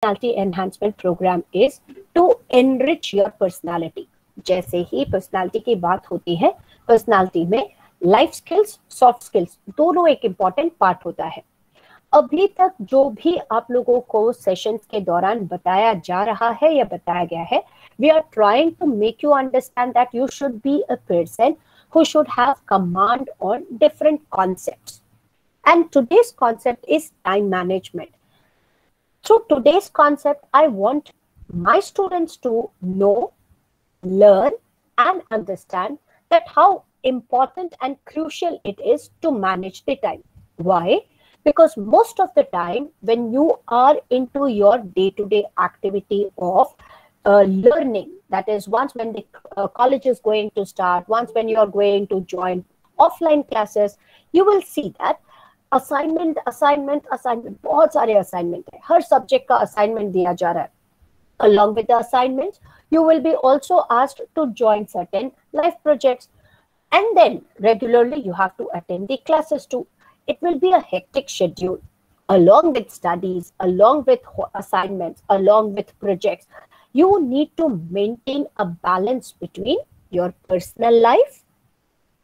personality enhancement program is to enrich your personality. जैसे ही personality की बात होती है, पर्सनालिटी में लाइफ स्किल्स, सॉफ्ट स्किल्स दोनों एक इम्पॉर्टेंट पार्ट होता है. अभी तक जो भी आप लोगों को सेशंस के दौरान बताया जा रहा है या बताया गया है, we are trying to make you understand that you should be a person who should have command on different concepts. And today's concept is time management. Through today's concept, I want my students to know, learn, and understand that how important and crucial it is to manage the time. Why? Because most of the time, when you are into your day-to-day activity of learning, that is, once when the college is going to start, once when you are going to join offline classes, you will see that assignment assignment assignment, बहुत सारे assignment है, हर subject का assignment दिया जा रहा है. Along with the assignments, you will be also asked to join certain life projects, and then regularly you have to attend the classes too. It will be a hectic schedule. Along with studies, along with assignments, along with projects, you need to maintain a balance between your personal life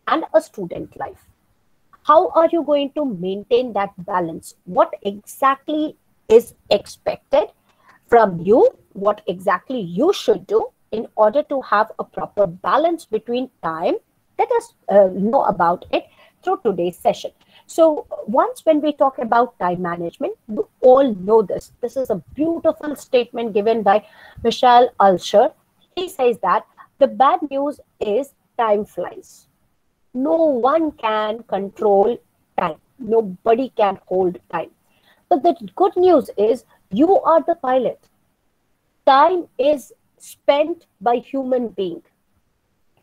and a student life. How are you going to maintain that balance? What exactly is expected from you? What exactly you should do in order to have a proper balance between time? Let us know about it through today's session. So once when we talk about time management, you all know this. This is a beautiful statement given by Michelle Alsher. He says that the bad news is time flies. No one can control time. Nobody can hold time. But the good news is you are the pilot. Time is spent by human being.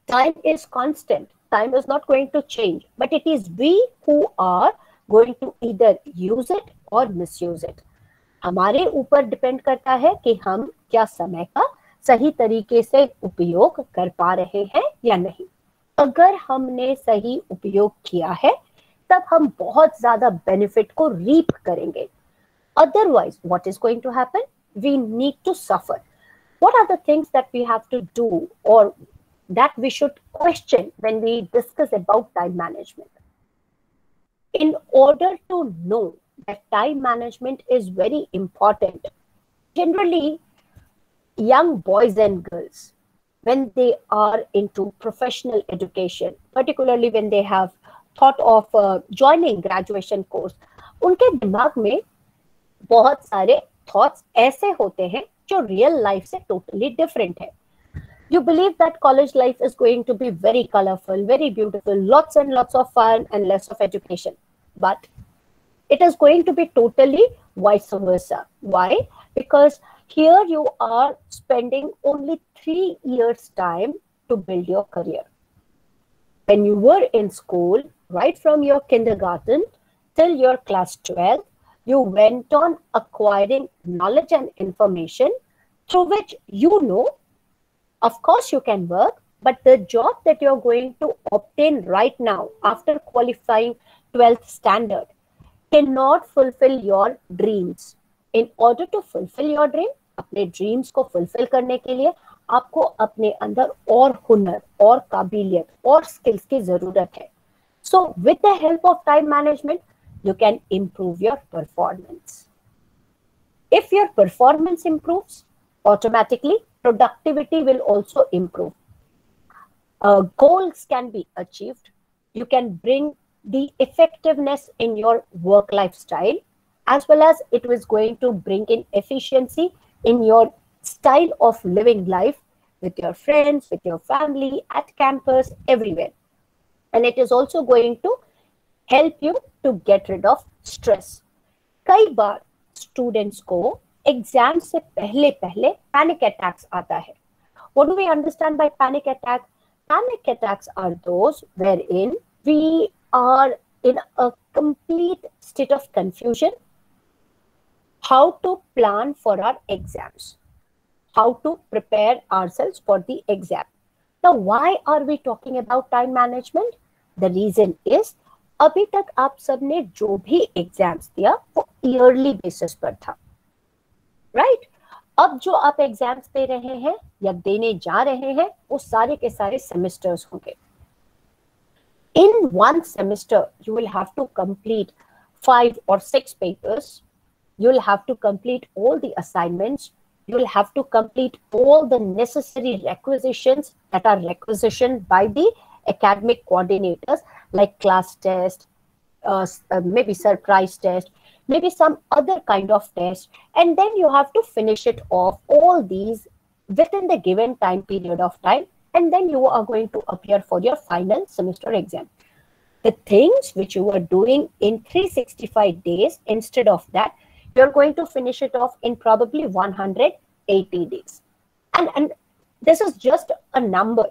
Time is constant. Time is not going to change. But it is we who are going to either use it or misuse it. हमारे ऊपर depend करता है कि हम क्या समय का सही तरीके से उपयोग कर पा रहे हैं या नहीं. अगर हमने सही उपयोग किया है तब हम बहुत ज्यादा बेनिफिट को रीप करेंगे. Otherwise, what is going to happen? We need to suffer. What are the things that we have to do or that we should question when we discuss about time management? In order to know that time management is very important, generally young boys and girls, when they are into professional education, particularly when they have thought of joining graduation course, उनके दिमाग में बहुत सारे thoughts ऐसे होते हैं जो real life से totally different है. You believe that college life is going to be very colorful, very beautiful, lots and lots of fun and less of education. But it is going to be totally vice versa. Why? Because here you are spending only 3 years time to build your career. When you were in school, right from your kindergarten till your class 12, you went on acquiring knowledge and information through which you know, of course you can work, but the job that you're going to obtain right now after qualifying 12th standard cannot fulfill your dreams. In order to fulfill your dream, अपने dreams को fulfil करने के लिए आपको अपने अंदर और हुनर और काबिलियत और स्किल्स की जरूरत है. So with the help of time management, you can improve your performance. If your performance improves, automatically productivity will also improve. Goals can be achieved. You can bring the effectiveness in your work lifestyle, as well as it was going to bring in efficiency in your style of living life with your friends, with your family, at campus, everywhere. And it is also going to help you to get rid of stress. कई बार students को exam से पहले panic attacks आता है. What do we understand by panic attack? Panic attacks are those wherein we are in a complete state of confusion. How to plan for our exams, how to prepare ourselves for the exam. Now, why are we talking about time management? The reason is, अभी तक आप सबने जो भी exams दिया वो yearly basis पर था. राइट? अब जो आप एग्जाम्स दे रहे हैं या देने जा रहे हैं वो सारे के सारे सेमेस्टर्स होंगे. In one semester, you will have to complete 5 or 6 papers. You'll have to complete all the assignments. You'll have to complete all the necessary requisitions that are requisitioned by the academic coordinators, like class test, maybe surprise test, maybe some other kind of test. And then you have to finish it off, all these within the given time period of time. And then you are going to appear for your final semester exam. The things which you were doing in 365 days, instead of that, you're going to finish it off in probably 180 days. And this is just a number.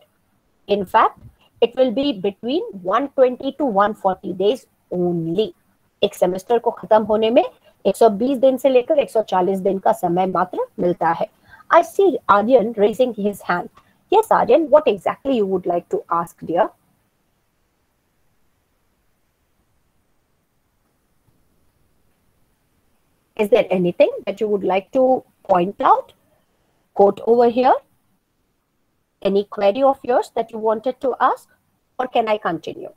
In fact, it will be between 120 to 140 days only. एक semester को खत्म होने में 120 दिन से लेकर 140 दिन का समय मात्र मिलता है. I see Aryan raising his hand. Yes, Aryan, what exactly you would like to ask, dear? Is there anything that you would like to point out? Quote over here. Any query of yours that you wanted to ask, or can I continue?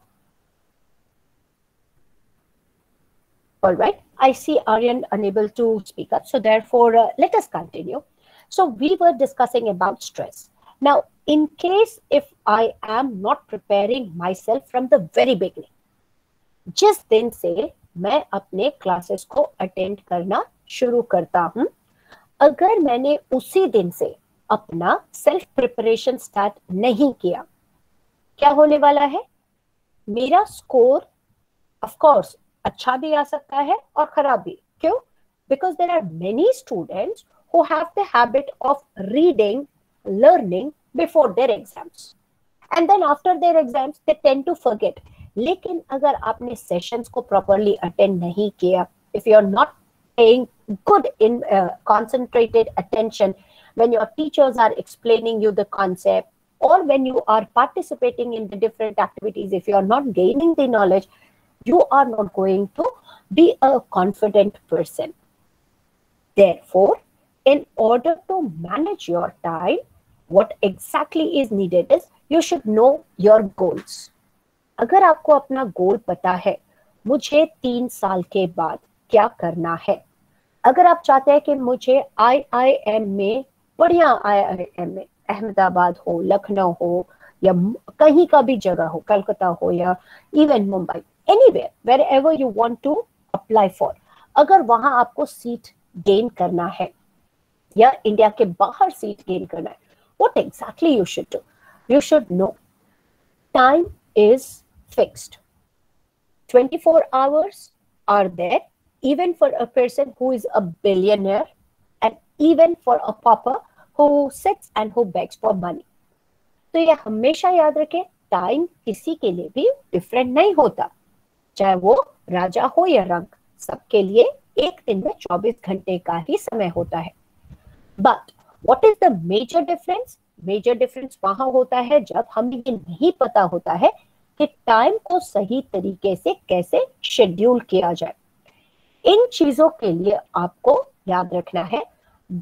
All right, I see Aryan unable to speak up, so therefore let us continue. So we were discussing about stress. Now, in case if I am not preparing myself from the very beginning, जिस दिन से मैं अपने classes को attend करना शुरू करता हूं, अगर मैंने उसी दिन से अपना सेल्फ प्रिपरेशन स्टार्ट नहीं किया, क्या होने वाला है? मेरा स्कोर ऑफ कोर्स अच्छा भी आ सकता है और खराब भी. क्यों? Because there are many students who have the habit of reading, learning before their exams, and then after their exams they tend to forget. लेकिन अगर आपने सेशंस को प्रॉपर्ली अटेंड नहीं किया, if you are not paying good in concentrated attention when your teachers are explaining you the concept, or when you are participating in the different activities, if you are not gaining the knowledge, you are not going to be a confident person. Therefore, in order to manage your time, what exactly is needed is you should know your goals. अगर आपको अपना गोल पता है, मुझे 3 साल के बाद क्या करना है, अगर आप चाहते हैं कि मुझे IIM में, बढ़िया IIM में, अहमदाबाद हो, लखनऊ हो, या कहीं का भी जगह हो, कलकत्ता हो या even Mumbai, anywhere, wherever you want to apply for, अगर वहां आपको सीट गेन करना है या इंडिया के बाहर सीट गेन करना है, what exactly you should do? You should know time is fixed. 24 hours are there, even for a person who is a billionaire, and even for a pauper who sits and who begs for money. तो ये हमेशा याद रखें, time किसी के लिए भी different नहीं होता, चाहे वो राजा हो या रंग, सबके लिए एक दिन में 24 घंटे का ही समय होता है. But what is the major difference? Major difference वहां होता है जब हमें ये नहीं पता होता है कि टाइम को सही तरीके से कैसे शेड्यूल किया जाए. इन चीजों के लिए आपको याद रखना है,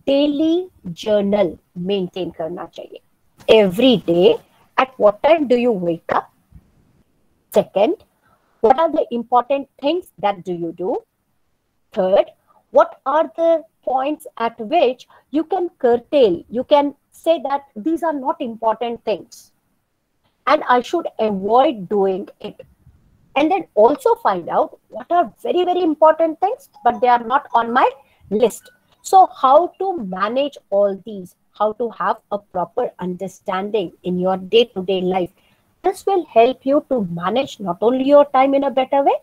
डेली जर्नल मेंटेन करना चाहिए. Every day, at what time do you wake up? Second, what are the important things that do you do? Third, what are the points at which you can curtail, you can say that these are not important things and I should avoid doing it. And then also find out what are very, very important things, but they are not on my list. So how to manage all these, how to have a proper understanding in your day-to-day life. This will help you to manage not only your time in a better way,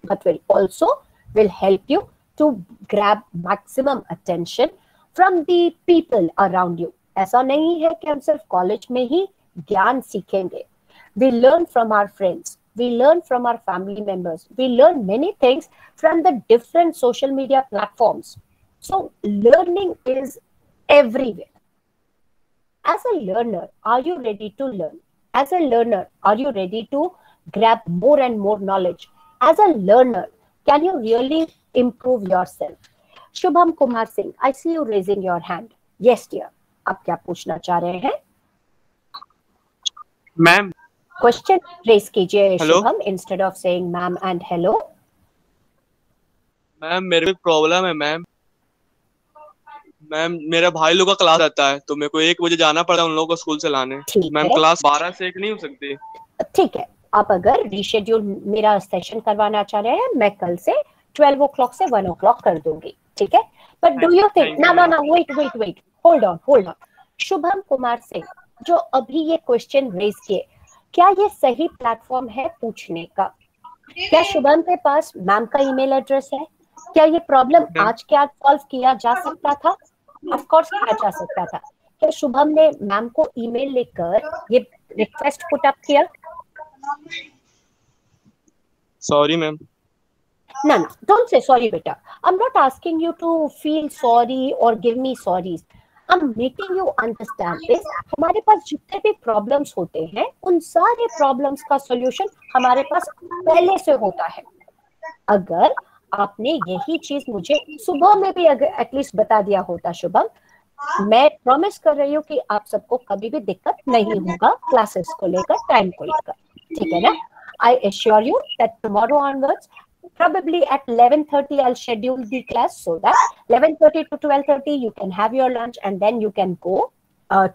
but will help you to grab maximum attention from the people around you. ऐसा नहीं है कि हम सिर्फ college में ही ज्ञान सीखेंगे. We learn from our friends, we learn from our family members, we learn many things from the different social media platforms. So learning is everywhere. As a learner, are you ready to learn? As a learner, are you ready to grab more and more knowledge? As a learner, can you really improve yourself? Shubham Kumar Singh, I see you raising your hand. Yes dear, आप क्या पूछना चाह रहे हैं? Ma'am question raise कीजिए hello Shubham, instead of saying ma'am and hello. Ma'am, मेरे को problem है मैम. मैम, मेरा भाई लोग का क्लास रहता है तो मेरे को 1 बजे जाना पड़ता है उन लोगों को स्कूल से लाने. ठीक मैम, है, क्लास 12 से 1 नहीं हो सकती? ठीक है. आप अगर रीशेड्यूल मेरा सेशन करवाना चाह रहे हैं, मैं कल से 12 o'clock से 1 o'clock कर दूंगी. ठीक है, but do you think, thank you ना ma'am. Wait, hold on. Shubham Kumar Singh, जो अभी ये क्वेश्चन रेज किए, क्या ये सही प्लेटफॉर्म है पूछने का? क्या शुभम के पास मैम का ईमेल एड्रेस है? क्या ये प्रॉब्लम मैम, आज के आज सॉल्व किया जा सकता था? ऑफ कोर्स किया जा सकता था. क्या शुभम ने मैम को ईमेल लिखकर ये रिक्वेस्ट पुट अप किया? Sorry ma'am. No, don't say sorry, beta. I'm not asking you to feel sorry or give me sorries. I'm making you understand this. हमारे पास जितने भी प्रॉब्लम्स होते हैं, उन सारे प्रॉब्लम्स का सॉल्यूशन हमारे पास पहले से होता है. अगर आपने यही चीज मुझे सुबह में भी अगर एटलीस्ट बता दिया होता शुभम, मैं प्रॉमिस कर रही हूँ कि आप सबको कभी भी दिक्कत नहीं होगा क्लासेस को लेकर, टाइम को लेकर. ठीक है ना? I assure you that tomorrow onwards, probably at 11:30 I'll schedule the class so that 11:30 to 12:30 you can have your lunch and then you can go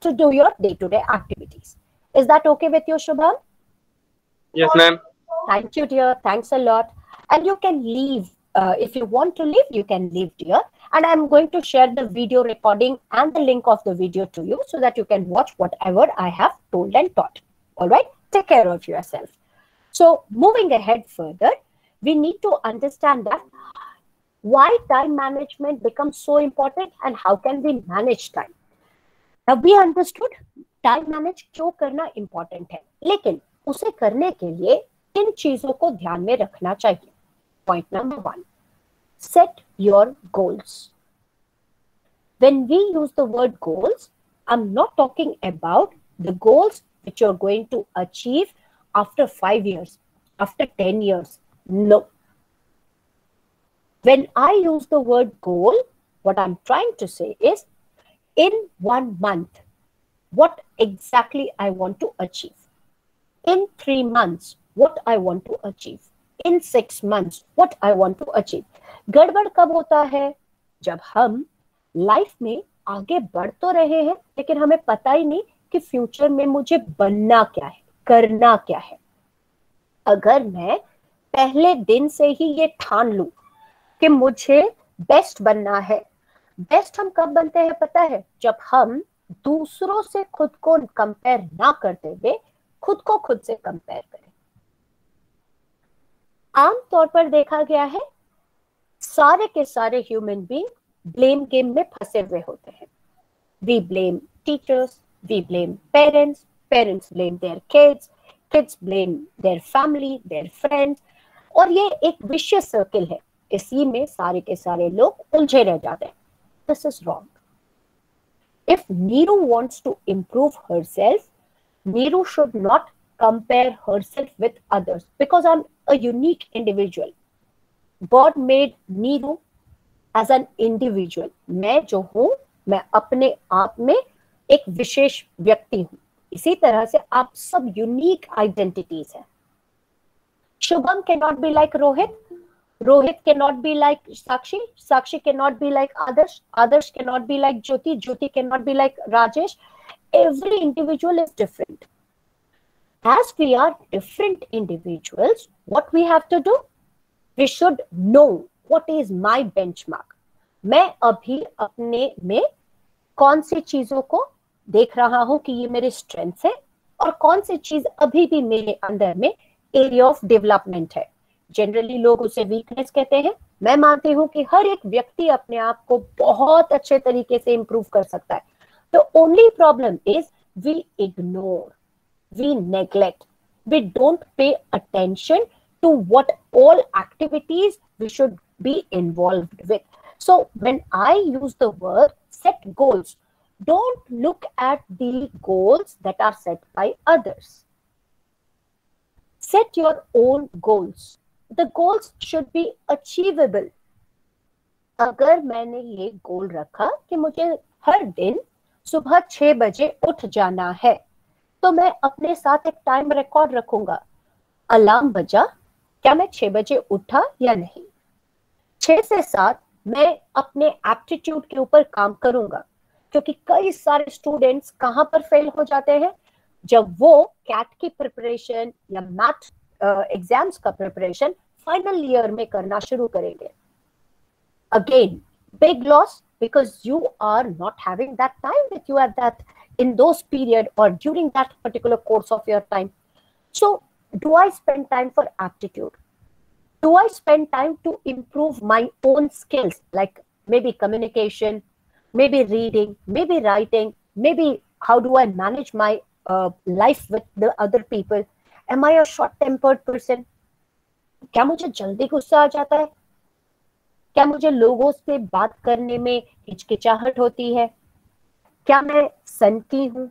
to do your day-to-day activities. Is that okay with you, Shubham? Yes ma'am. Thank you, dear. Thanks a lot. And you can leave. If you want to leave, you can leave, dear. And I'm going to share the video recording and the link of the video to you so that you can watch whatever I have told and taught. All right? Take care of yourself. So moving ahead further, we need to understand that why time management becomes so important and how can we manage time. Now we understood time manage क्यों करना important है, लेकिन उसे करने के लिए इन चीजों को ध्यान में रखना चाहिए. Point number 1, set your goals. When we use the word goals, I'm not talking about the goals which you're going to achieve after 5 years, after 10 years. No. When I use the word goal, what I'm trying to say is, in 1 month, what exactly I want to achieve. In 3 months, what I want to achieve. In 6 months, what I want to achieve. गड़बड़ कब होता है? जब हम life में आगे बढ़ तो रहे हैं, लेकिन हमें पता ही नहीं कि फ्यूचर में मुझे बनना क्या है, करना क्या है. अगर मैं पहले दिन से ही ये ठान लूं कि मुझे बेस्ट बनना है. बेस्ट हम कब बनते हैं पता है? जब हम दूसरों से खुद को कंपेयर ना करते हुए खुद को खुद से कंपेयर करें. आमतौर पर देखा गया है सारे के सारे ह्यूमन बीइंग ब्लेम गेम में फंसे हुए होते हैं. We blame teachers, we blame parents, parents blame their kids, kids blame their family, their friends, और ये एक vicious circle है. इसी में सारे के सारे लोग उलझे रह जाते हैं. This is wrong. If Neeru wants to improve herself, Neeru should not compare herself with others because I'm a unique individual. God made Neeru as an individual. मैं जो हूँ, मैं अपने आप में एक विशेष व्यक्ति हूँ. इसी तरह से आप सब यूनिक आइडेंटिटीज हैं. Shubham cannot be like Rohit, Rohit cannot be like Sakshi, Sakshi cannot be like Adarsh, Adarsh cannot be like Jyoti, Jyoti cannot be like Rajesh. Every individual is different. As we are different individuals, what we have to do? We should know what is my benchmark. मैं अभी अपने में कौन सी चीजों को देख रहा हूं कि ये मेरे स्ट्रेंथ है और कौन सी चीज अभी भी मेरे अंदर में एरिया ऑफ डेवलपमेंट है. जनरली लोग उसे वीकनेस कहते हैं. मैं मानती हूं कि हर एक व्यक्ति अपने आप को बहुत अच्छे तरीके से इंप्रूव कर सकता है. The only problem is we ignore, we neglect, we don't pay attention to what all activities we should be involved with. So when I use the word set goals, don't look at the goals that are set by others. Set your own goals. The goals should be achievable. अगर मैंने ये गोल रखा कि मुझे हर दिन सुबह 6 बजे उठ जाना है, तो मैं अपने साथ एक टाइम रिकॉर्ड रखूंगा। अलार्म बजा, क्या मैं 6 बजे उठा या नहीं। 6 से 7 मैं अपने एप्टीट्यूड के ऊपर काम करूंगा, क्योंकि कई सारे स्टूडेंट्स कहां पर फेल हो जाते हैं, जब वो कैट की प्रिपरेशन या मैथ एग्जाम्स का प्रिपरेशन फाइनल ईयर में करना शुरू करेंगे। Again, big loss because you are not having that time with you at that in those period or during that particular course of your time. So, do I spend time for aptitude? Do I spend time to improve my own skills, like maybe communication, maybe reading, maybe writing, maybe how do I manage my life with the other people? Am I a short-tempered person? क्या मुझे जल्दी गुस्सा आ जाता है? क्या मुझे लोगों से बात करने में हिचकिचाहट होती है? क्या मैं सनकी हूं?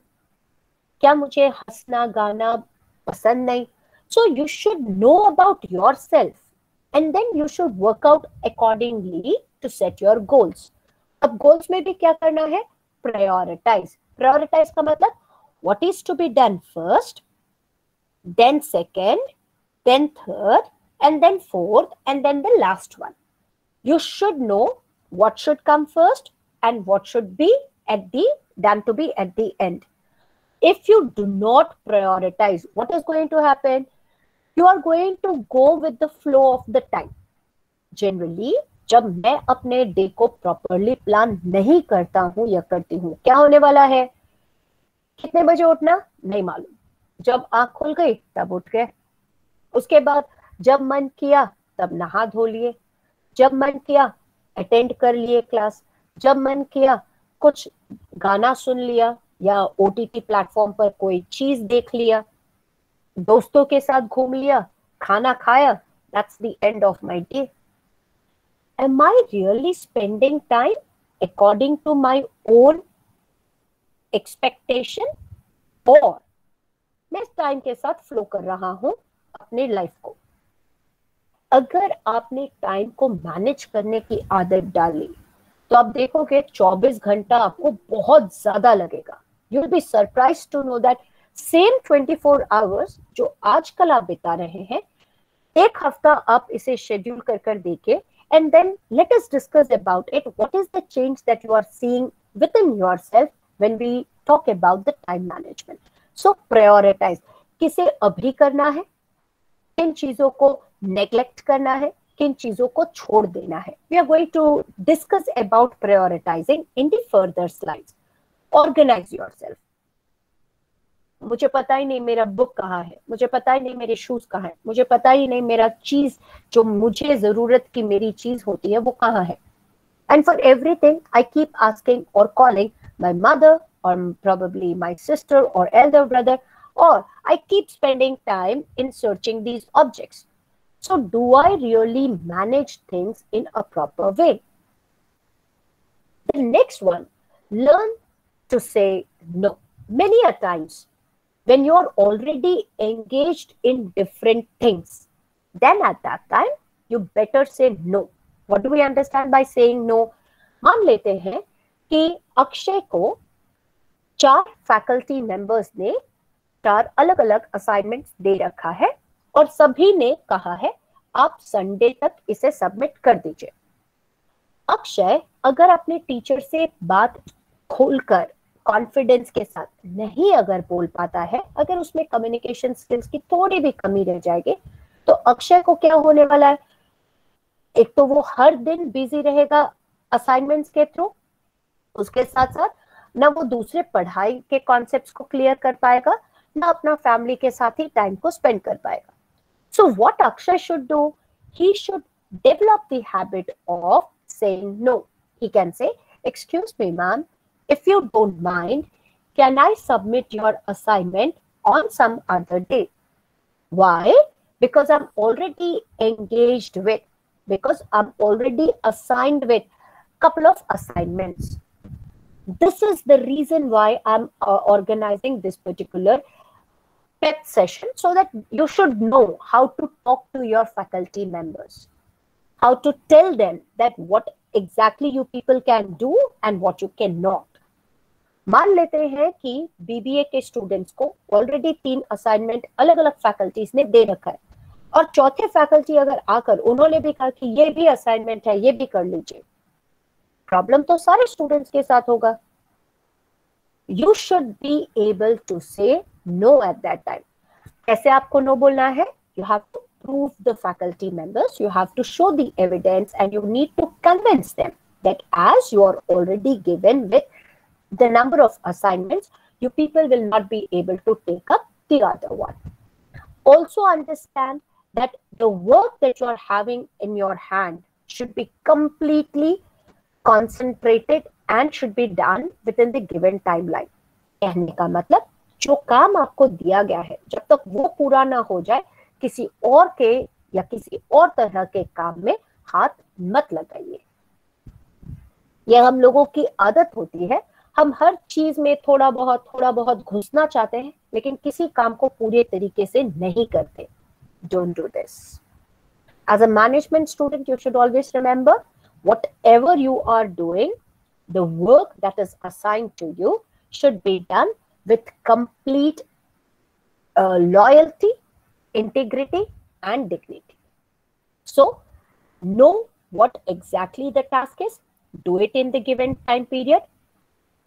क्या मुझे हंसना गाना पसंद नहीं? So you should know about yourself and then you should work out accordingly to set your goals. अब goals में भी क्या करना है? Prioritize. Prioritize का मतलब what is to be done first, then second, then third, and then fourth, and then the last one. You should know what should come first and what should be done to be at the end. If you do not prioritize, what is going to happen? You are going to go with the flow of the time. Generally, जब मैं अपने day को properly plan नहीं करता हूं या करती हूं, क्या होने वाला है? कितने बजे उठना नहीं मालूम, जब आंख खुल गई तब उठ गए। उसके बाद जब मन किया तब नहा धो लिए, जब मन किया अटेंड कर लिए क्लास, जब मन किया कुछ गाना सुन लिया या ओटीटी प्लेटफॉर्म पर कोई चीज देख लिया, दोस्तों के साथ घूम लिया, खाना खाया, that's the end of my day. Am I really spending time according to my own expectation, और मैं इस टाइम के साथ फ्लो कर रहा हूं अपने लाइफ को? अगर आपने टाइम को मैनेज करने की आदत डाली, तो आप देखोगे 24 घंटा आपको बहुत ज्यादा लगेगा। You will be surprised to know that same 24 hours जो आजकल आप बिता रहे हैं, एक हफ्ता आप इसे शेड्यूल कर कर देखिए, and then let us discuss about it. What is the change that you are seeing with in yourself when we talk about the time management? So prioritize, किसे अभी करना है, किन चीजों को नेग्लेक्ट करना है, किन चीजों को छोड़ देना है। We are going to discuss about prioritizing in the further slides. Organize yourself. मुझे पता ही नहीं मेरा बुक कहाँ है, मुझे पता ही नहीं मेरे शूज कहाँ है, मुझे पता ही नहीं मेरा चीज जो मुझे जरूरत की मेरी चीज होती है वो कहाँ है। And for everything, I keep asking or calling my mother or probably my sister or elder brother, or I keep spending time in searching these objects. So do I really manage things in a proper way? The next one, learn to say no. Many a times, when you're already engaged in different things, then at that time, you better say no. What do we understand by saying no? मान लेते हैं कि अक्षय को 4 faculty members ने 4 अलग अलग assignments दे रखा है और सभी ने कहा है आप संडे तक इसे सबमिट कर दीजिए। अक्षय अगर अपने टीचर से बात खोलकर कॉन्फिडेंस के साथ नहीं अगर बोल पाता है, अगर उसमें कम्युनिकेशन स्किल्स की थोड़ी भी कमी रह जाएगी, तो अक्षय को क्या होने वाला है? एक तो वो हर दिन बिजी रहेगा असाइनमेंट्स के थ्रू, उसके साथ साथ ना वो दूसरे पढ़ाई के कॉन्सेप्ट्स को क्लियर कर पाएगा, ना अपना फैमिली के साथ ही टाइम को स्पेंड कर पाएगा। So what Akshay should do? He should develop the habit of saying no. He can say, excuse me ma'am, if you don't mind, can I submit your assignment on some other day? Why? Because I'm already engaged with, because I'm already assigned with couple of assignments. This is the reason why I'm organizing this particular PEP session, so that you should know how to talk to your faculty members, how to tell them that what exactly you people can do and what you cannot. मान लेते हैं कि BBA के students को already 3 assignment अलग अलग faculties ने दे रखा है और चौथे फैकल्टी अगर आकर उन्होंने भी कहा कि ये भी असाइनमेंट है, ये भी कर लीजिए, प्रॉब्लम तो सारे स्टूडेंट्स के साथ होगा. You should be able to say no at that time. कैसे आपको नो बोलना है? You have to prove the faculty members, you have to show the evidence and you need to convince them that as you are already given with the number of assignments, you people will not be able to take up the other one. Also understand that the work that you are having in your hand should be completely concentrated and should be done within the given timeline. कहने का मतलब जो काम आपको दिया गया है जब तक वो पूरा ना हो जाए किसी और के या किसी और तरह के काम में हाथ मत लगाइए. यह हम लोगों की आदत होती है, हम हर चीज में थोड़ा बहुत घुसना चाहते हैं लेकिन किसी काम को पूरे तरीके से नहीं करते. Don't do this. As a management student, you should always remember whatever you are doing, the work that is assigned to you should be done with complete loyalty, integrity and dignity. So know what exactly the task is, do it in the given time period.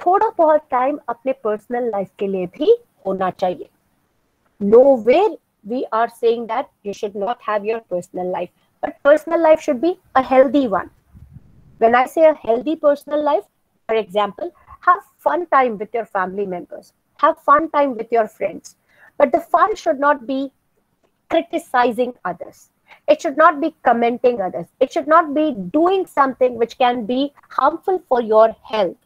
थोड़ा बहुत time अपने personal life के लिए भी होना चाहिए. Nowhere we are saying that you should not have your personal life, but personal life should be a healthy one. When I say a healthy personal life, for example, have fun time with your family members, have fun time with your friends, but the fun should not be criticizing others. It should not be commenting others. It should not be doing something which can be harmful for your health.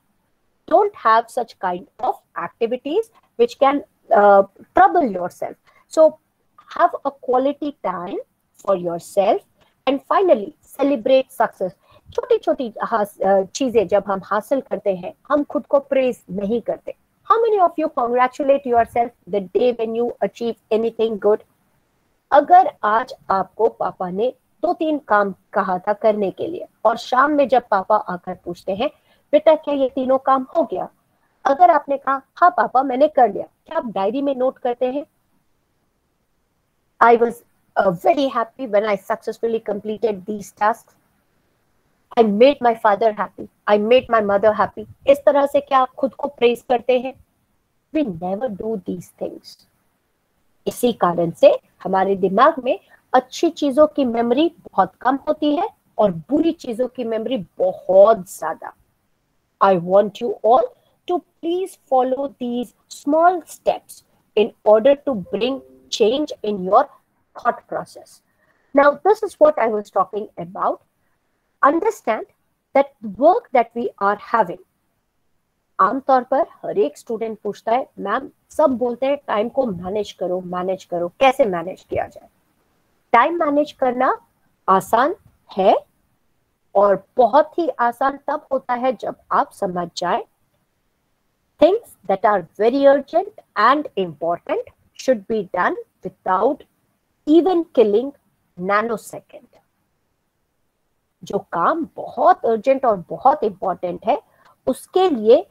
Don't have such kind of activities which can trouble yourself. So have a quality time for yourself and finally celebrate success. छोटी छोटी चीजें जब हम हासिल करते हैं हम खुद को प्रेज नहीं करते. How many of you congratulate yourself the day when you achieve anything good? अगर आज आपको पापा ने 2-3 काम कहा था करने के लिए और शाम में जब पापा आकर पूछते हैं बेटा क्या ये तीनों काम हो गया, अगर आपने कहा हाँ पापा मैंने कर लिया, क्या आप डायरी में नोट करते हैं? I was very happy when I successfully completed these tasks. I made my father happy. I made my mother happy. इस तरह से क्या आप खुद को प्रेज करते हैं? We never do these things. इसी कारण से हमारे दिमाग में अच्छी चीजों की मेमोरी बहुत कम होती है और बुरी चीजों की मेमोरी बहुत ज्यादा. I want you all to please follow these small steps in order to bring change in your thought process. Now, this is what I was talking about. Understand that work that we are having. आमतौर पर हर एक student पूछता है ma'am सब बोलते हैं time को manage करो, कैसे मैनेज किया जाए? टाइम मैनेज करना आसान है और बहुत ही आसान तब होता है जब आप समझ जाए things that are very urgent and important should be done without even killing nanosecond. जो काम बहुत अर्जेंट और बहुत इंपॉर्टेंट है उसके लिए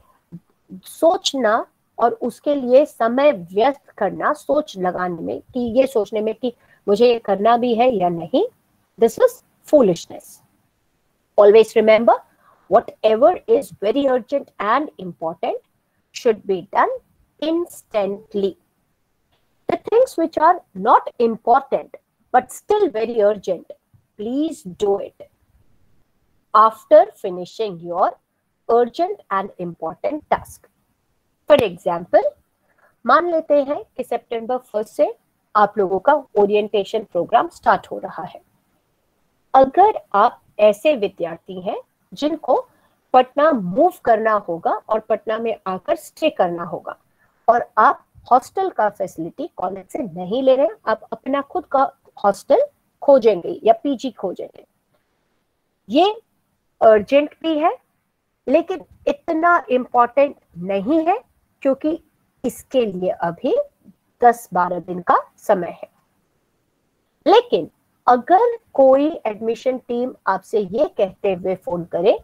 सोचना और उसके लिए समय व्यस्त करना, सोच लगाने में कि ये सोचने में कि मुझे ये करना भी है या नहीं, this is foolishness. Always remember, whatever is very urgent and important should be done instantly. The things which are not important but still very urgent, please do it after finishing your urgent and important task. For example, मान लेते हैं कि सितंबर 1 से आप लोगों का orientation programme start हो रहा है. अगर आप ऐसे विद्यार्थी हैं जिनको पटना मूव करना होगा और पटना में आकर स्टे करना होगा और आप हॉस्टल का फैसिलिटी कॉलेज से नहीं ले रहे, आप अपना खुद का हॉस्टल खोजेंगे या पीजी खोजेंगे, ये अर्जेंट भी है लेकिन इतना इम्पोर्टेंट नहीं है क्योंकि इसके लिए अभी 10-12 दिन का समय है. लेकिन अगर कोई एडमिशन टीम आपसे ये कहते हुए फोन करे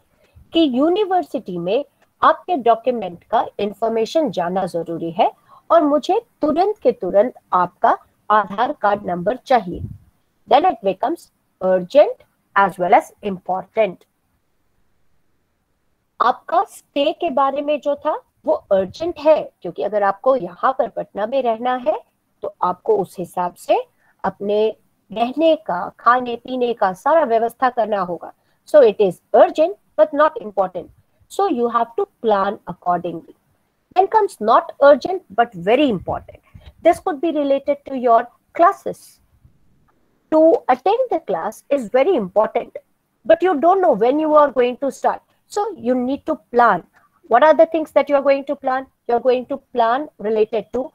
कि यूनिवर्सिटी में आपके डॉक्यूमेंट का इंफॉर्मेशन जाना जरूरी है और मुझे तुरंत के तुरंत आपका आधार कार्ड नंबर चाहिए, then it becomes urgent as well as important. आपका स्टे के बारे में जो था वो अर्जेंट है, क्योंकि अगर आपको यहाँ पर पटना में रहना है तो आपको उस हिसाब से अपने रहने का, खाने पीने का सारा व्यवस्था करना होगा. So it is urgent but not important. So you have to plan accordingly. Then comes not urgent but very important. This could be related to your classes. To attend the class is very important, but you don't know when you are going to start. So you need to plan. What are the things that you are going to plan? You are going to plan related to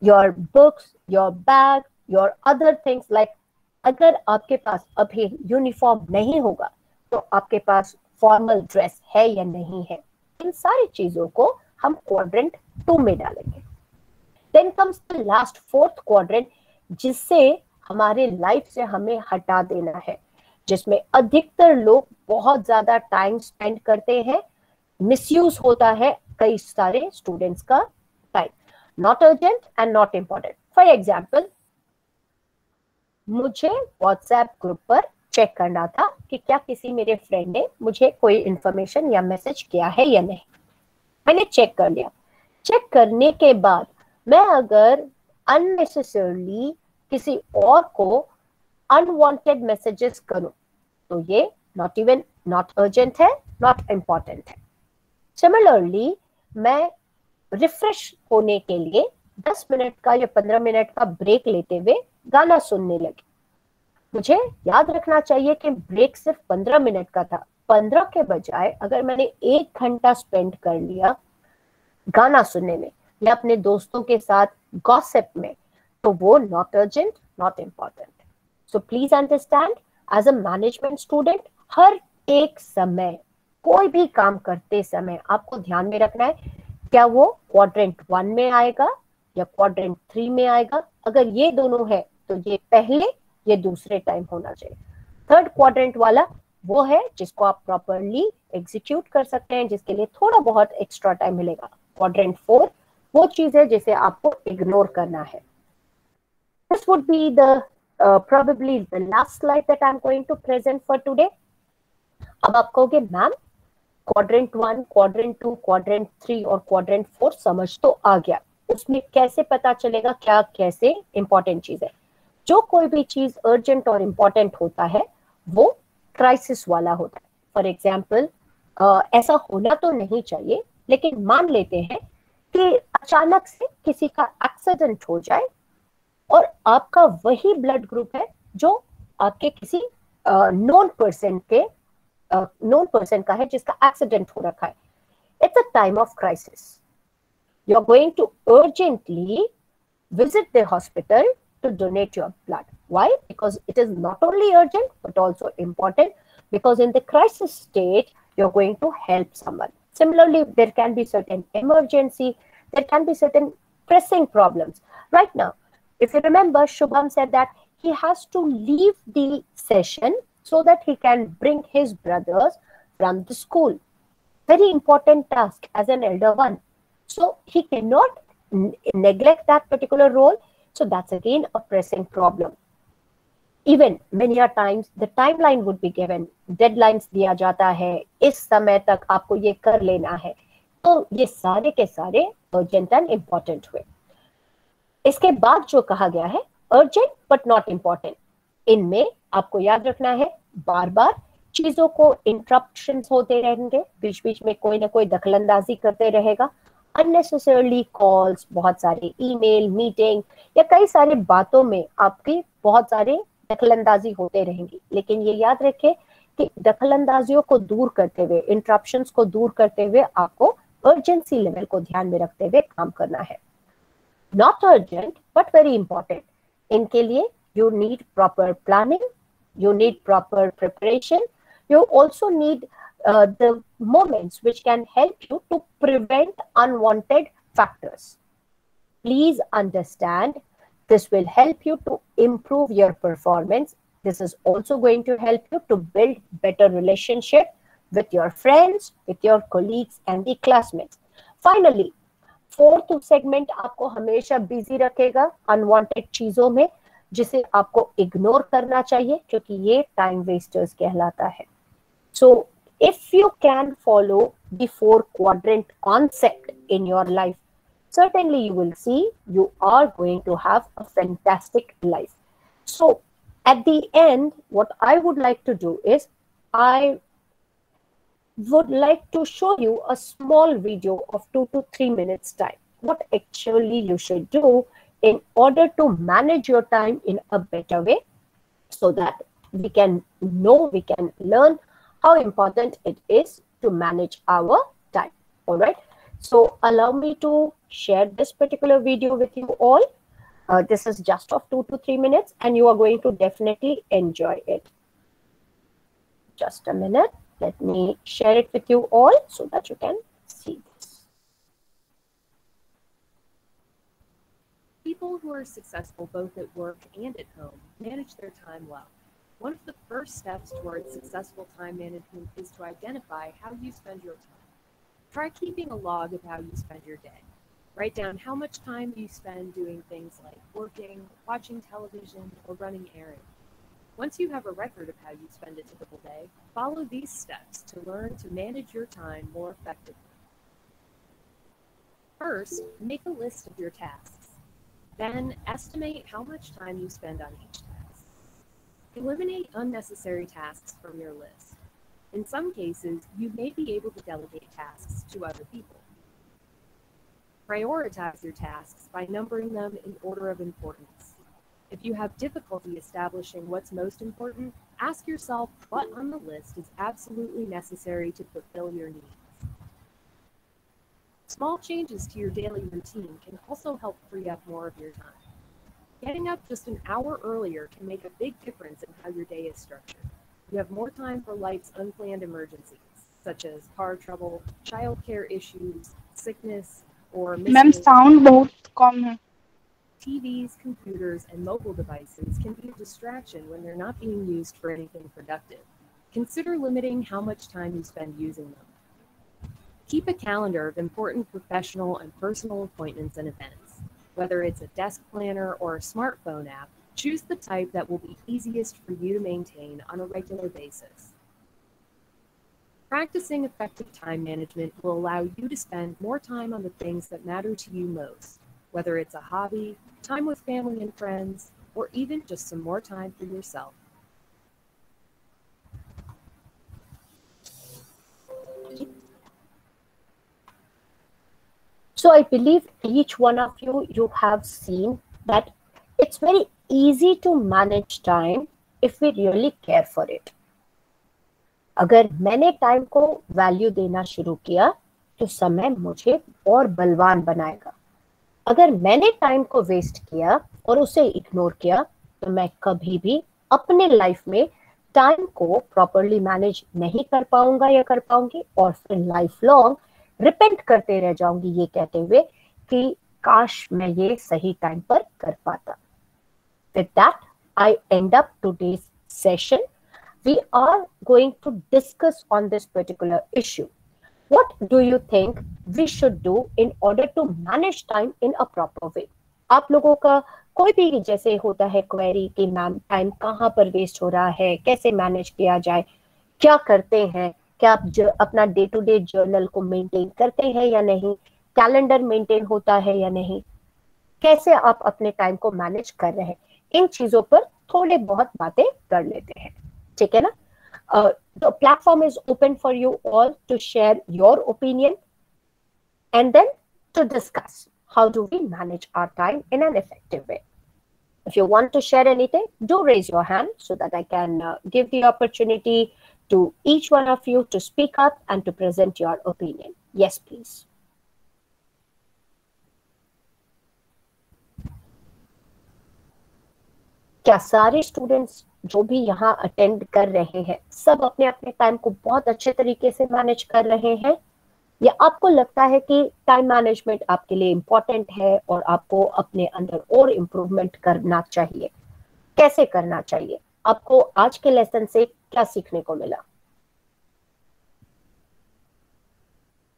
your books, your bag, your other things like अगर आपके पास अभी uniform नहीं होगा तो आपके पास formal dress है या नहीं है, इन सारी चीजों को हम क्वाड्रेंट 2 में डालेंगे. Then comes the last fourth quadrant, जिससे हमारे लाइफ से हमें हटा देना है, जिसमें अधिकतर लोग बहुत ज्यादा टाइम स्पेंड करते हैं, मिसयूज होता है कई सारे स्टूडेंट्स का time. Not urgent and not important. For example, मुझे व्हाट्सएप ग्रुप पर चेक करना था कि क्या किसी मेरे फ्रेंड ने मुझे कोई इंफॉर्मेशन या मैसेज किया है या नहीं. मैंने चेक कर लिया. चेक करने के बाद मैं अगर अननेसेसरली किसी और को अनवांटेड मैसेजेस करूं तो ये नॉट अर्जेंट है, नॉट इम्पोर्टेंट है. सिमिलरली मैं रिफ्रेश होने के लिए 10 मिनट का या 15 मिनट का ब्रेक लेते हुए गाना सुनने लगी. मुझे याद रखना चाहिए कि ब्रेक सिर्फ 15 मिनट का था. 15 के बजाय अगर मैंने 1 घंटा स्पेंड कर लिया गाना सुनने में या अपने दोस्तों के साथ गॉसिप में, तो वो not urgent, not important. So please understand, as a management student, हर एक समय, कोई भी काम करते समय आपको ध्यान में रखना है क्या वो क्वाड्रेंट 1 में आएगा या क्वाड्रेंट 3 में आएगा. अगर ये दोनों है तो ये पहले, ये दूसरे टाइम होना चाहिए. थर्ड क्वाड्रेंट वाला वो है जिसको आप प्रॉपरली एग्जीक्यूट कर सकते हैं, जिसके लिए थोड़ा बहुत एक्स्ट्रा टाइम मिलेगा. क्वाड्रेंट 4 वो चीज है जिसे आपको इग्नोर करना है. This would be the probably the last slide that I'm going to present for today. अब आप कहोगे मैम क्वाड्रेंट 1, क्वाड्रेंट 2, क्वाड्रेंट 3 और क्वाड्रेंट 4 समझ तो आ गया, उसमें कैसे पता चलेगा क्या कैसे इंपॉर्टेंट चीज है. जो कोई भी चीज अर्जेंट और इम्पोर्टेंट होता है वो क्राइसिस वाला होता है. फॉर एग्जाम्पल, ऐसा होना तो नहीं चाहिए, लेकिन मान लेते हैं कि अचानक से किसी का एक्सीडेंट हो जाए और आपका वही ब्लड ग्रुप है जो आपके किसी नोन पर्सन का है जिसका एक्सीडेंट हो रखा है. It's a time of crisis. You are going to urgently visit the hospital to donate your blood. Why? Because it is not only urgent but also important, because in the crisis state you're going to help someone. Similarly, there can be certain emergency, there can be certain pressing problems. Right now, if you remember, Shubham said that he has to leave the session so that he can bring his brothers from the school. Very important task as an elder one. So he cannot neglect that particular role. So that's again a pressing problem. Even many a times the timeline would be given, deadlines दिया जाता है, इस समय तक आपको ये कर लेना है. तो ये सारे के सारे urgent and important हुए. इसके बाद जो कहा गया है urgent but not important, इनमें आपको याद रखना है बार बार चीजों को इंटरप्शंस होते रहेंगे, बीच बीच में कोई ना कोई दखलंदाजी करते रहेगा. अननेसेसरली कॉल्स, बहुत सारे ईमेल, मीटिंग या कई सारी बातों में आपकी बहुत सारे दखलंदाजी होते रहेंगी. लेकिन ये याद रखें कि दखलंदाजियों को दूर करते हुए, इंटरप्शंस को दूर करते हुए आपको अर्जेंसी लेवल को ध्यान में रखते हुए काम करना है. Not urgent but very important, इनके लिए you need proper planning, you need proper preparation. You also need the moments which can help you to prevent unwanted factors. Please understand, this will help you to improve your performance This is also going to help you to build better relationship with your friends, with your colleagues and the classmates. Finally, fourth segment आपको हमेशा busy रखेगा unwanted चीजों में, जिसे आपको ignore करना चाहिए, क्योंकि ये टाइम वेस्टर्स कहलाता है. So if you can follow the 4 quadrant concept in your life, certainly you will see you are going to have a fantastic life. So at the end, what I would like to do is I would like to show you a small video of 2 to 3 minutes time. What actually you should do in order to manage your time in a better way, so that we can know, we can learn how important it is to manage our time. All right. So allow me to share this particular video with you all. This is just of 2 to 3 minutes and you are going to definitely enjoy it. Just a minute. Let me share it with you all so that you can see this. People who are successful both at work and at home manage their time well. One of the first steps towards successful time management is to identify how you spend your time. Try keeping a log of how you spend your day. Write down how much time you spend doing things like working, watching television, or running errands. Once you have a record of how you spend a typical day, follow these steps to learn to manage your time more effectively. First, make a list of your tasks. Then, estimate how much time you spend on each task. Eliminate unnecessary tasks from your list. In some cases, you may be able to delegate tasks to other people. Prioritize your tasks by numbering them in order of importance. If you have difficulty establishing what's most important, ask yourself what on the list is absolutely necessary to fulfill your needs. Small changes to your daily routine can also help free up more of your time. Getting up just an hour earlier can make a big difference in how your day is structured. You have more time for life's unplanned emergencies, such as car trouble, childcare issues, sickness, or ma'am sound बहुत कम है. TVs, computers, and mobile devices can be a distraction when they're not being used for anything productive. Consider limiting how much time you spend using them. Keep a calendar of important professional and personal appointments and events. Whether it's a desk planner or a smartphone app, choose the type that will be easiest for you to maintain on a regular basis. Practicing effective time management will allow you to spend more time on the things that matter to you most, whether it's a hobby, time with family and friends, or even just some more time for yourself. So I believe each one of you have seen that it's very easy to manage time if we really care for it. अगर मैंने time को value देना शुरू किया तो समय मुझे और बलवान बनाएगा. अगर मैंने टाइम को वेस्ट किया और उसे इग्नोर किया तो मैं कभी भी अपने लाइफ में टाइम को प्रॉपरली मैनेज नहीं कर पाऊंगा या कर पाऊंगी, और फिर लाइफ लॉन्ग रिपेंट करते रह जाऊंगी ये कहते हुए कि काश मैं ये सही टाइम पर कर पाता. With that, I end up today's session. We are going to discuss on this particular issue. What do you think we should do in order to manage time in a proper way? आप लोगों का कोई भी जैसे होता है query कि ma'am time कहाँ पर वेस्ट हो रहा है, कैसे मैनेज किया जाए, क्या करते हैं, क्या आप अपना डे टू डे जर्नल को मेंटेन करते हैं या नहीं, कैलेंडर मेंटेन होता है या नहीं, कैसे आप अपने टाइम को मैनेज कर रहे हैं, इन चीजों पर थोड़े बहुत बातें कर लेते हैं. ठीक है ना? The platform is open for you all to share your opinion and then to discuss how do we manage our time in an effective way. If you want to share anything, do raise your hand so that I can give the opportunity to each one of you to speak up and to present your opinion. Yes, please. क्या सारे students जो भी यहाँ attend कर रहे हैं सब अपने अपने टाइम को बहुत अच्छे तरीके से मैनेज कर रहे हैं, या आपको लगता है कि टाइम मैनेजमेंट आपके लिए इम्पोर्टेंट है और आपको अपने अंदर और इम्प्रूवमेंट करना चाहिए? कैसे करना चाहिए? आपको आज के लेसन से क्या सीखने को मिला?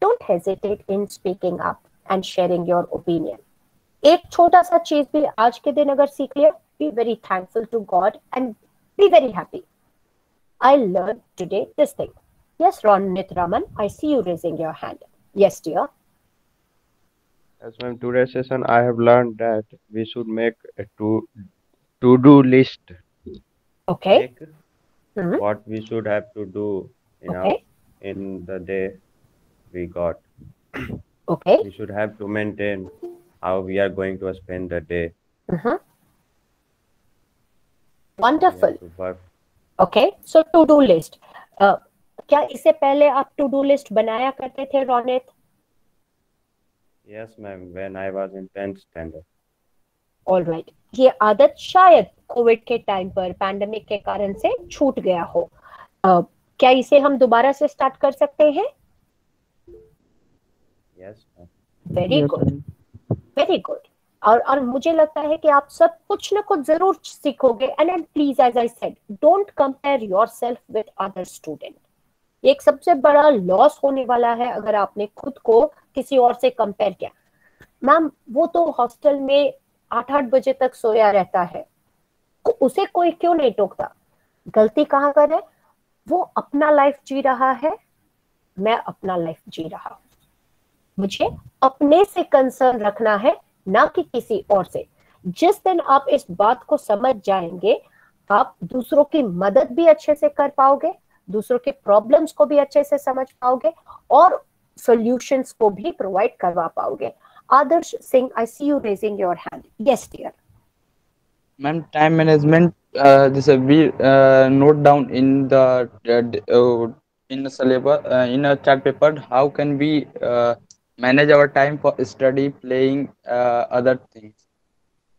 Don't hesitate in speaking up and sharing your opinion. एक छोटा सा चीज भी आज के दिन अगर सीख लिया, be very thankful to God and be very happy. I learned today this thing. Yes, Ronit Raman, I see you raising your hand. Yes, dear. Yes, ma'am. Today's session, I have learned that we should make a to-do list. Okay. Like Mhm. what we should have to do Okay. in the day we got. Okay. We should have to maintain how we are going to spend the day. Mhm. We Wonderful. have to work. Okay. So to-do list. क्या इससे पहले आप to-do list बनाया करते थे, Ronit? Yes, ma'am. When I was in 10th standard. All right. ये आदत शायद कोविड के टाइम पर, पैंडेमिक के कारण से छूट गया हो. क्या इसे हम दोबारा से स्टार्ट कर सकते हैं? Yes, ma'am. Very good, very good. और मुझे लगता है कि आप सब कुछ ना कुछ जरूर सीखोगे. And please, as I said, don't compare yourself with other student. ये एक सबसे बड़ा लॉस होने वाला है अगर आपने खुद को किसी और से कंपेयर किया. मैम, वो तो हॉस्टल में 8-8 बजे तक सोया रहता है, उसे कोई क्यों नहीं टोकता? गलती कहाँ कर है? वो अपना लाइफ जी रहा है, मैं अपना लाइफ जी रहा हूं. मुझे अपने से कंसर्न रखना है, ना कि किसी और से. जिस दिन आप इस बात को समझ जाएंगे, आप दूसरों की मदद भी अच्छे से कर पाओगे, दूसरों के प्रॉब्लम्स को भी अच्छे से समझ पाओगे और सॉल्यूशंस को भी प्रोवाइड करवा पाओगे. Adarsh Singh, I see you raising your hand. Yes dear. Ma'am, time management. This we note down in the syllabus in a chart paper. How can we manage our time for study, playing, other things?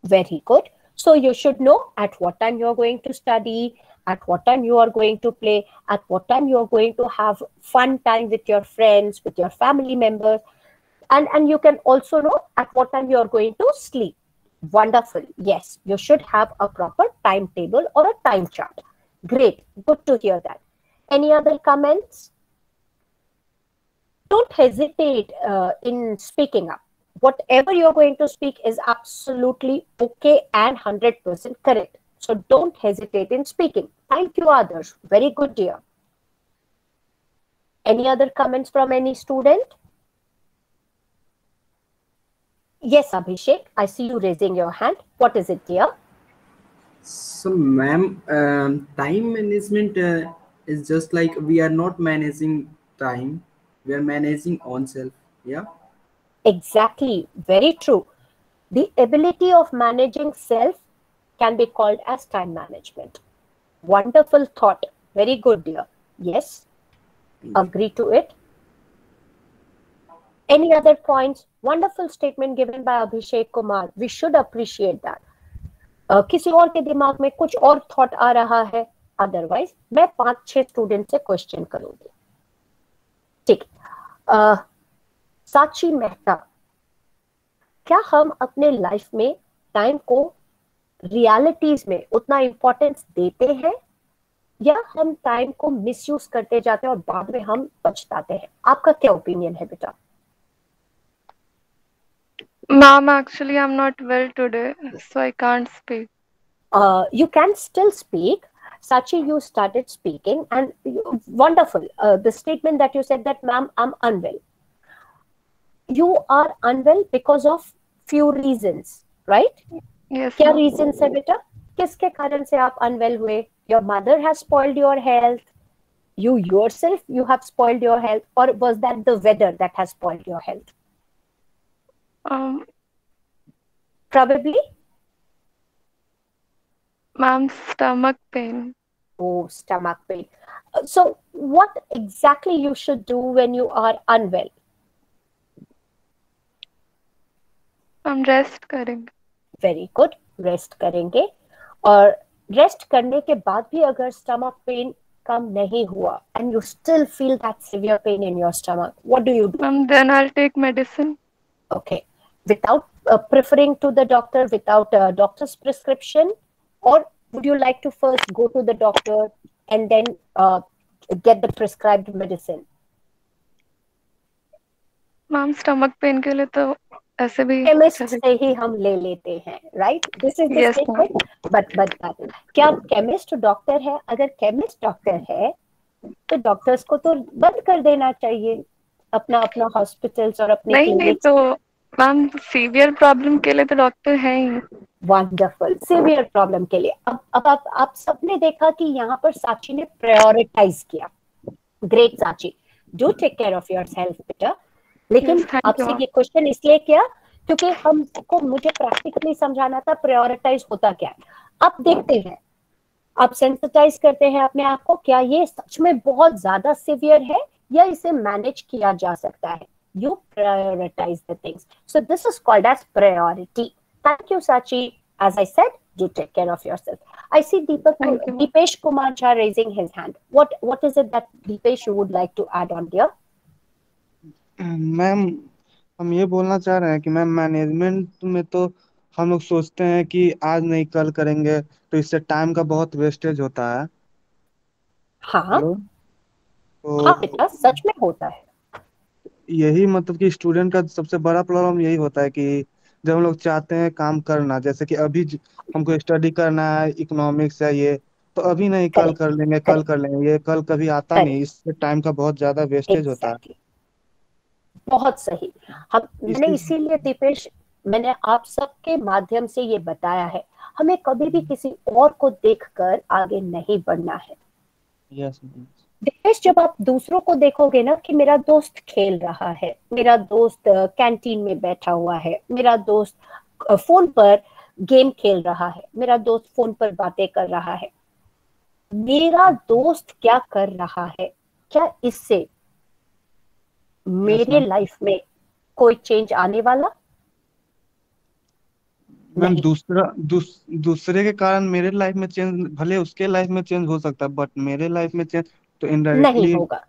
Very good. So you should know at what time you are going to study, at what time you are going to play, at what time you are going to have fun time with your friends, with your family members, and you can also know at what time you are going to sleep. Wonderful. Yes, you should have a proper timetable or a time chart. Great. Good to hear that. Any other comments? Don't hesitate in speaking up. Whatever you're going to speak is absolutely okay and 100% correct. So don't hesitate in speaking. Thank you, Adarsh. Very good, dear. Any other comments from any student? Yes, Abhishek, I see you raising your hand. What is it, dear? So, ma'am, time management is just like we are not managing time, we are managing ourselves. Yeah. Exactly. Very true. The ability of managing self can be called as time management. Wonderful thought. Very good, dear. Yes. Agree to it. Any other points? Wonderful statement given by Abhishek Kumar. We should appreciate that. किसी और के दिमाग में कुछ और thought आ रहा है, otherwise मैं 5-6 स्टूडेंट से क्वेश्चन करूंगी. ठीक. साक्षी मेहता, क्या हम अपने लाइफ में टाइम को रियलिटीज में उतना इंपॉर्टेंस देते हैं या हम टाइम को मिसयूज करते जाते हैं और बाद में हम पछताते हैं? आपका क्या ओपिनियन है बेटा? Ma'am, actually, I'm not well today, so I can't speak. You can still speak. Sachi, you started speaking and wonderful. The statement that you said that, ma'am, I'm unwell. You are unwell because of few reasons, right? Yes, क्या ma'am. reasons है बेटा? किसके कारण से आप unwell हुए? Your mother has spoiled your health. You yourself, you have spoiled your health, or was that the weather that has spoiled your health? Probably. Ma'am, stomach pain. Oh, stomach pain. So what exactly you should do when you are unwell? I'm rest करेंगे. Very good. Rest करेंगे. और rest करने के बाद भी अगर stomach pain कम नहीं हुआ and you still feel that severe pain in your stomach, what do you do? Then I'll take medicine. Okay. Without preferring to the doctor, without a doctor's prescription, or would you like to first go to the doctor and then get the prescribed medicine? Ma'am stomach pain के लिए तो ऐसे भी chemist से ही हम ले लेते हैं, right? This is the Yes, statement. But क्या केमिस्ट डॉक्टर है? अगर केमिस्ट डॉक्टर है तो डॉक्टर्स को तो बंद कर देना चाहिए अपना अपना हॉस्पिटल्स और अपने नहीं clinics. तो मैम सीवियर प्रॉब्लम के लिए तो डॉक्टर है ही. वंडरफुल. सीवियर प्रॉब्लम के लिए अब आप सबने देखा कि यहाँ पर साची ने प्रायोरिटाइज किया. Great Sachi, do take care of yourself बेटा. लेकिन Yes, thank you, आपसे ma'am. ये क्वेश्चन इसलिए किया क्योंकि हमको मुझे प्रैक्टिकली समझाना था प्रायोरिटाइज होता क्या है. अब देखते हैं, आप सेंसिटाइज करते हैं अपने आप को, क्या ये सच में बहुत ज्यादा सिवियर है या इसे मैनेज किया जा सकता है. You prioritize the things. So this is called as priority. Thank you Sachi. As I said, do take care of yourself. I see Thank you. Deepesh Kumar Jha raising his hand. What is it that Deepesh you would like to add on dear? Ma'am हम ये बोलना चाह रहे हैं कि ma'am management में तो हम लोग सोचते हैं कि आज नहीं कल करेंगे, तो इससे टाइम का बहुत वेस्टेज होता है. हाँ हेलो. हाँ तो बेटा, सच में होता है. यही मतलब कि स्टूडेंट का सबसे बड़ा प्रॉब्लम यही होता है कि जब हम लोग चाहते हैं काम करना, जैसे कि अभी हमको स्टडी करना है इकोनॉमिक्स या ये, तो अभी नहीं कल करेक्ट कर लेंगे, कल करेक्ट कर लेंगे, ये कल कभी आता करेक्ट. नहीं. इससे टाइम का बहुत ज्यादा वेस्टेज होता है. एग्जैक्टली. बहुत सही. मैंने इसी इसीलिए दीपेश, मैंने आप सबके माध्यम से ये बताया है, हमें कभी भी किसी और को देखकर आगे नहीं बढ़ना है. यस. दीपेश, जब आप दूसरों को देखोगे ना कि मेरा दोस्त खेल रहा है, मेरा दोस्त कैंटीन में बैठा हुआ है, मेरा दोस्त फोन पर गेम खेल रहा है, मेरा दोस्त फोन पर बातें कर रहा है, मेरा दोस्त क्या कर रहा है, क्या इससे मेरे लाइफ में कोई चेंज आने वाला? मैम नहीं. दूसरे के कारण मेरे लाइफ में चेंज, भले उसके लाइफ में चेंज हो सकता है, बट मेरे लाइफ में चेंज तो नहीं इनडायरेक्टली. होगा.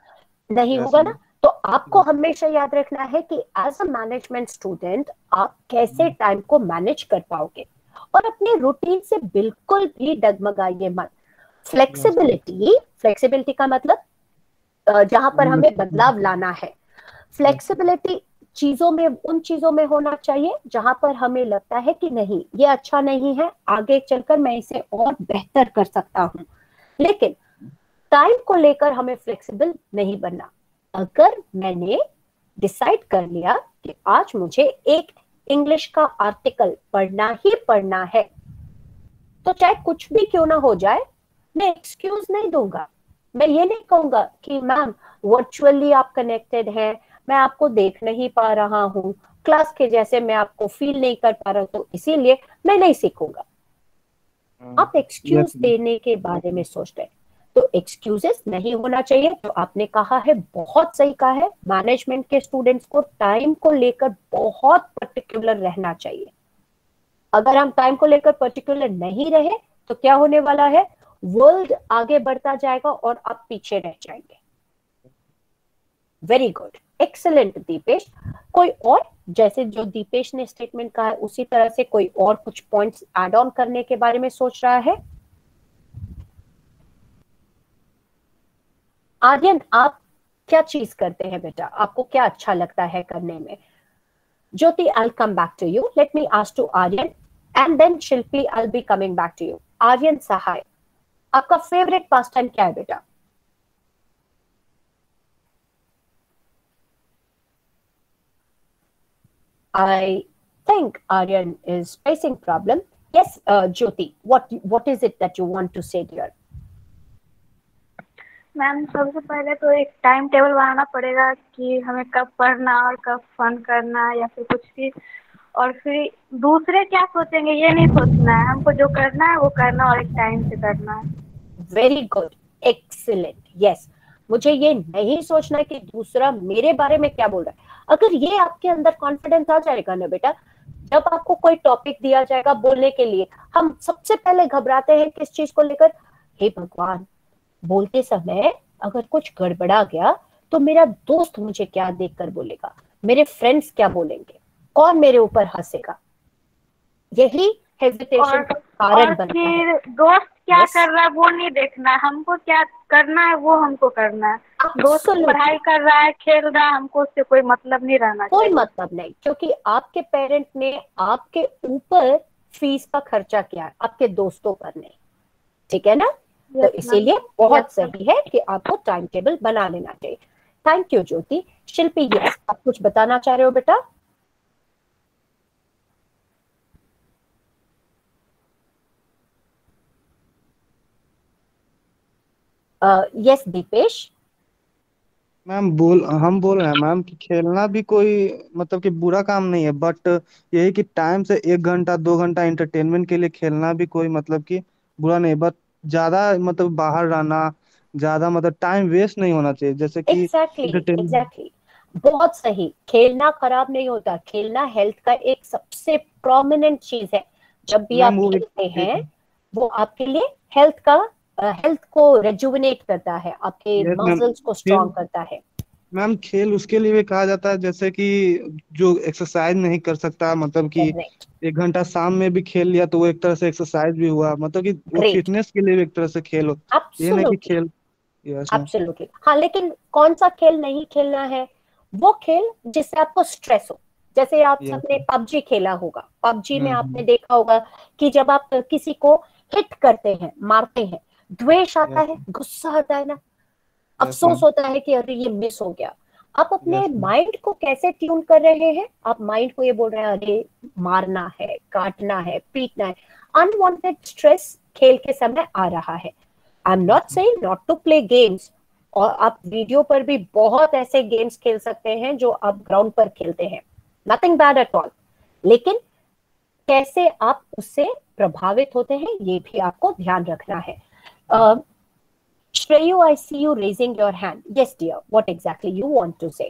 नहीं यस होगा मैम. ना. तो आपको हमेशा याद रखना है कि एज अ मैनेजमेंट स्टूडेंट आप कैसे टाइम को मैनेज कर पाओगे, और अपने रूटीन से बिल्कुल भी डगमगाइए मत. फ्लेक्सिबिलिटी का मतलब जहां पर हमें बदलाव लाना है. फ्लेक्सिबिलिटी चीजों में, उन चीजों में होना चाहिए जहां पर हमें लगता है कि नहीं ये अच्छा नहीं है, आगे चलकर मैं इसे और बेहतर कर सकता हूं. लेकिन टाइम को लेकर हमें फ्लेक्सिबल नहीं बनना. अगर मैंने डिसाइड कर लिया कि आज मुझे एक इंग्लिश का आर्टिकल पढ़ना ही पढ़ना है, तो चाहे कुछ भी क्यों ना हो जाए, मैं एक्सक्यूज नहीं दूंगा. मैं ये नहीं कहूंगा कि मैम वर्चुअली आप कनेक्टेड हैं, मैं आपको देख नहीं पा रहा हूँ, क्लास के जैसे मैं आपको फील नहीं कर पा रहा हूँ, तो इसीलिए मैं नहीं सीखूंगा. आप एक्सक्यूज देने के बारे में सोच रहे हैं, तो एक्सक्यूजेस नहीं होना चाहिए. तो आपने कहा है, बहुत सही कहा है, मैनेजमेंट के स्टूडेंट्स को टाइम को लेकर बहुत पर्टिकुलर रहना चाहिए. अगर हम टाइम को लेकर पर्टिकुलर नहीं रहे तो क्या होने वाला है, वर्ल्ड आगे बढ़ता जाएगा और आप पीछे रह जाएंगे. Very good, excellent Deepesh. कोई और, जैसे जो दीपेश ने स्टेटमेंट कहा है उसी तरह से कोई और कुछ पॉइंट्स ऐड ऑन करने के बारे में सोच रहा है? आर्यन, आप क्या चीज करते हैं बेटा, आपको क्या अच्छा लगता है करने में? ज्योति, I'll come back to you. Let me ask to Aryan and then Shilpi, I'll be coming back to you. Aryan Sahai, आपका फेवरेट पास टाइम क्या है बेटा? I think Aryan is facing problem. Yes, Jyoti, what is it that you want to say dear? Ma'am सबसे पहले तो एक time table बनाना पड़ेगा कि हमें कब पढ़ना और कब फन करना या फिर कुछ भी, और फिर दूसरे क्या सोचेंगे ये नहीं सोचना है, हमको जो करना है वो करना और एक टाइम से करना है. Very good, excellent. यस, मुझे ये नहीं सोचना कि दूसरा मेरे बारे में क्या बोल रहा है. अगर ये आपके अंदर कॉन्फिडेंस आ जाएगा ना बेटा, जब आपको कोई टॉपिक दिया जाएगा बोलने के लिए, हम सबसे पहले घबराते हैं किस चीज को लेकर? हे भगवान, बोलते समय अगर कुछ गड़बड़ा गया तो मेरा दोस्त मुझे क्या देखकर बोलेगा, मेरे फ्रेंड्स क्या बोलेंगे, कौन मेरे ऊपर हंसेगा. यही हेजिटेशन का कारण बनता है. फिर दोस्त क्या Yes. कर रहा है वो नहीं देखना है, हमको क्या करना है वो हमको करना है। दोस्त Absolutely. पढ़ाई कर रहा है, खेल रहा है, हमको उससे कोई मतलब नहीं रहना कोई चाहिए। मतलब नहीं, क्योंकि आपके पेरेंट ने आपके ऊपर फीस का खर्चा किया है, आपके दोस्तों पर नहीं। ठीक है ना? तो यस मैम, इसीलिए बहुत यस मैम। सही है कि आपको टाइम टेबल बना लेना चाहिए। Thank you Jyoti. Shilpi, yes, आप कुछ बताना चाह रहे हो बेटा? यस दीपेश। हम बोल रहे हैं मैम कि खेलना भी कोई मतलब कि बुरा काम नहीं है, बट यही कि टाइम से 1 घंटा 2 घंटा एंटरटेनमेंट के लिए खेलना भी कोई मतलब कि बुरा नहीं, बट ज्यादा मतलब बाहर रहना, ज्यादा मतलब टाइम वेस्ट नहीं होना चाहिए, जैसे कि एग्जैक्टली एंटरटेनमेंट। एग्जैक्टली, बहुत सही। खेलना खराब नहीं होता, खेलना हेल्थ का एक सबसे प्रोमिनेंट चीज है। जब भी आप मैम वो खेलते हैं वो आपके लिए हेल्थ को रेजुविनेट करता है, आपके यस मैम, मसल्स को स्ट्रॉन्ग करता है। मैम खेल उसके लिए भी कहा जाता है जैसे कि जो एक्सरसाइज नहीं कर सकता, मतलब कि करेक्ट, 1 घंटा शाम में भी खेल लिया तो वो एक तरह से एक्सरसाइज भी हुआ, मतलब कि वो ग्रेट, फिटनेस के लिए भी एक तरह से खेल हो। ये नहीं कि एब्सोल्युटली खेल। Yes ma'am. एब्सोल्युटली। हाँ, लेकिन कौन सा खेल नहीं खेलना है? वो खेल जिससे आपको स्ट्रेस हो। जैसे आप यस सबने मैम। पबजी खेला होगा, पबजी में आपने हम्म। देखा होगा कि जब आप किसी को हिट करते हैं, मारते हैं, द्वेष आता यस है, गुस्सा आता है ना, यस अफसोस मैम। होता है कि अरे ये मिस हो गया। आप अपने यस मैम। माइंड को कैसे ट्यून कर रहे हैं? आप माइंड को ये बोल रहे हैं अरे मारना है, काटना है, पीटना है। अनवांटेड स्ट्रेस खेल के समय आ रहा है। I am yes not saying not to play games, और आप वीडियो पर भी बहुत ऐसे गेम्स खेल सकते हैं जो आप ग्राउंड पर खेलते हैं, नथिंग बैड एट ऑल। लेकिन कैसे आप उससे प्रभावित होते हैं ये भी आपको ध्यान रखना है। Shreyu, I see you raising your hand. Yes, dear. What exactly you want to say?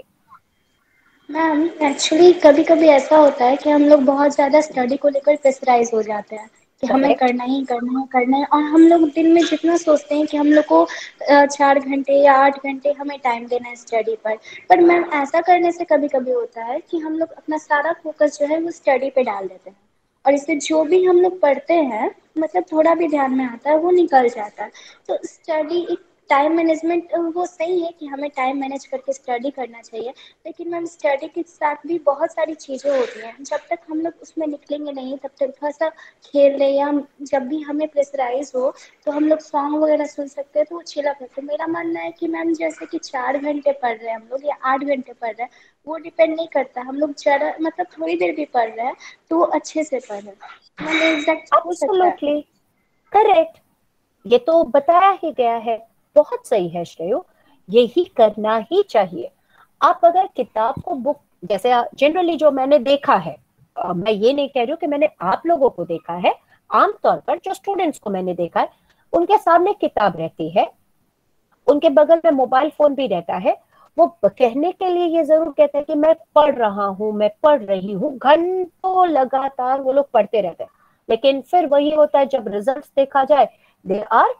Ma'am actually कभी कभी ऐसा होता है कि हम लोग बहुत ज़्यादा स्टडी को लेकर प्रेशराइज हो जाते हैं कि हमें Correct. करना ही करना है करना है, और हम लोग दिन में जितना सोचते हैं कि हम लोग को 4 घंटे या 8 घंटे हमें टाइम देना है स्टडी पर मैम ऐसा करने से कभी कभी होता है कि हम लोग अपना सारा फोकस जो है वो स्टडी पे डाल देते हैं, और इससे जो भी हम लोग पढ़ते हैं मतलब थोड़ा भी ध्यान में आता है वो निकल जाता है। तो स्टडी एक टाइम मैनेजमेंट वो सही है कि हमें टाइम मैनेज करके स्टडी करना चाहिए, लेकिन मैम स्टडी के साथ भी बहुत सारी चीज़ें होती हैं, जब तक हम लोग उसमें निकलेंगे नहीं तब तक थोड़ा सा खेल रहे, या जब भी हमें प्रेशराइज हो तो हम लोग सॉन्ग वगैरह सुन सकते हैं तो वो चिल अप रहता है। मेरा मानना है कि मैम जैसे कि 4 घंटे पढ़ रहे हैं हम लोग या 8 घंटे पढ़ रहे हैं, वो डिपेंड नहीं करता, हम लोग ज़्यादा मतलब थोड़ी देर भी पढ़ रहे हैं तो वो अच्छे से पढ़ रहे हैं। मैम एग्जैक्ट हो सकता है। Absolutely. Correct. ये तो बताया ही गया है। बहुत सही है श्रेयो, यही करना ही चाहिए। आप अगर किताब को बुक, जैसे जनरली जो मैंने देखा है, मैं ये नहीं कह रही हूँ कि मैंने आप लोगों को देखा है, आमतौर पर जो स्टूडेंट्स को मैंने देखा है, उनके सामने किताब रहती है, उनके बगल में मोबाइल फोन भी रहता है। वो कहने के लिए ये जरूर कहते हैं कि मैं पढ़ रहा हूँ, मैं पढ़ रही हूँ, घंटों लगातार वो लोग पढ़ते रहते हैं। लेकिन फिर वही होता है, जब रिजल्ट्स देखा जाए, they are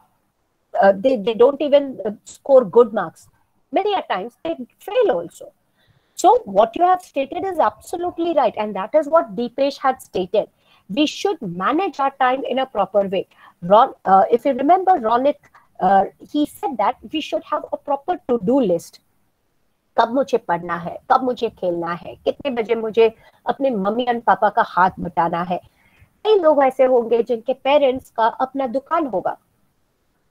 they don't even score good marks. Many a times they fail also. So what you have stated is absolutely right, and that is what Deepesh had stated. We should manage our time in a proper way. If you remember Ronit, he said that we should have a proper to-do list. कब मुझे पढ़ना है, कब मुझे खेलना है, कितने बजे मुझे अपने मम्मी और पापा का हाथ बटाना है। कई लोग ऐसे होंगे जिनके पेरेंट्स का अपना दुकान होगा,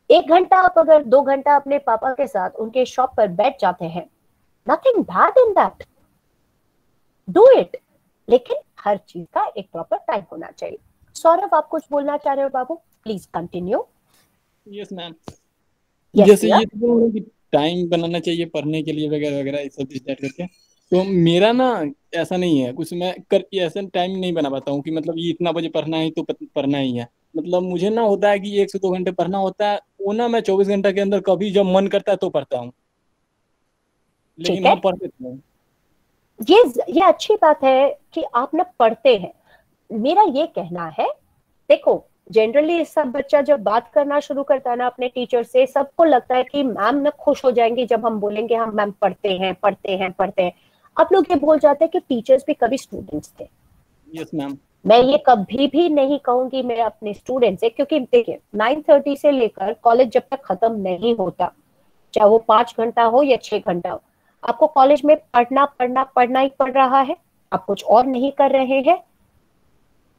1 घंटा आप अगर 2 घंटा अपने पापा के साथ उनके शॉप पर बैठ जाते हैं, nothing bad in that, do it. लेकिन हर चीज का एक प्रॉपर टाइम होना चाहिए। सौरभ, आप कुछ बोलना चाह रहे हो बाबू? Please continue. Yes ma'am. Yes, जैसे dear. ये तो बोल रहे कि टाइम बनाना चाहिए पढ़ने के लिए वगैरह वगैरह ये सब डिसाइड करके, तो मेरा ना ऐसा नहीं है कुछ, मैं कर ऐसा टाइम नहीं बना पाता हूँ कि मतलब ये इतना बजे पढ़ना है तो पढ़ना ही है। मतलब मुझे ना होता है कि 1 से 2 घंटे पढ़ना होता है, वो ना मैं 24 घंटा के अंदर कभी जब मन करता है तो पढ़ता हूँ, ठीक लेकिन है, हाँ पढ़ लेता हूँ। ये अच्छी बात है कि आप ना पढ़ते हैं। मेरा ये कहना है, देखो जनरली सब बच्चा जब बात करना शुरू करता है ना अपने टीचर से, सबको लगता है कि मैम ना खुश हो जाएंगे जब हम बोलेंगे हम मैम पढ़ते हैं पढ़ते हैं पढ़ते हैं। आप लोग ये भूल जाते हैं कि टीचर्स भी कभी स्टूडेंट्स थे। Yes ma'am. मैं ये कभी भी नहीं कहूंगी मैं अपने स्टूडेंट से, क्योंकि देखिए 9:30 से लेकर कॉलेज जब तक खत्म नहीं होता, चाहे वो 5 घंटा हो या 6 घंटा हो, आपको कॉलेज में पढ़ना ही पड़ रहा है, आप कुछ और नहीं कर रहे हैं।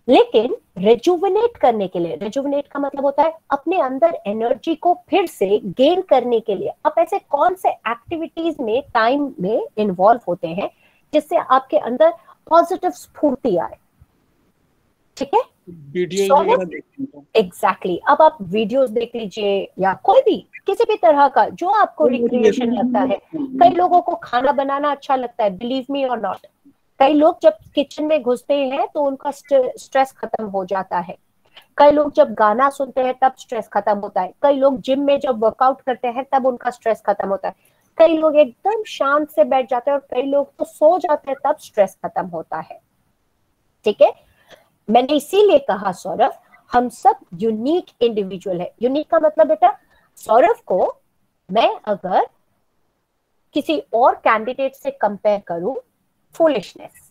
लेकिन रिजुविनेट करने के लिए, रिजुविनेट का मतलब होता है अपने अंदर एनर्जी को फिर से गेन करने के लिए आप ऐसे कौन से एक्टिविटीज में टाइम में इन्वॉल्व होते हैं जिससे आपके अंदर पॉजिटिव स्फूर्ति आए। ठीक है, वीडियो वगैरह देखते हैं। एग्जैक्टली। अब आप वीडियोस देख लीजिए या कोई भी किसी भी तरह का जो आपको रिक्रिएशन लगता है। कई लोगों को खाना बनाना अच्छा लगता है, बिलीव मी और नॉट। कई लोग जब किचन में घुसते हैं तो उनका स्ट्रेस खत्म हो जाता है। कई लोग जब गाना सुनते हैं तब स्ट्रेस खत्म होता है। कई लोग जिम में जब वर्कआउट करते हैं तब उनका स्ट्रेस खत्म होता है। कई लोग एकदम शांत से बैठ जाते हैं और कई लोग तो सो जाते हैं तब स्ट्रेस खत्म होता है। ठीक है, मैंने इसीलिए कहा सौरभ, हम सब यूनिक इंडिविजुअल है। यूनिक का मतलब बेटा, सौरभ को मैं अगर किसी और कैंडिडेट से कंपेयर करूं, फूलिशनेस।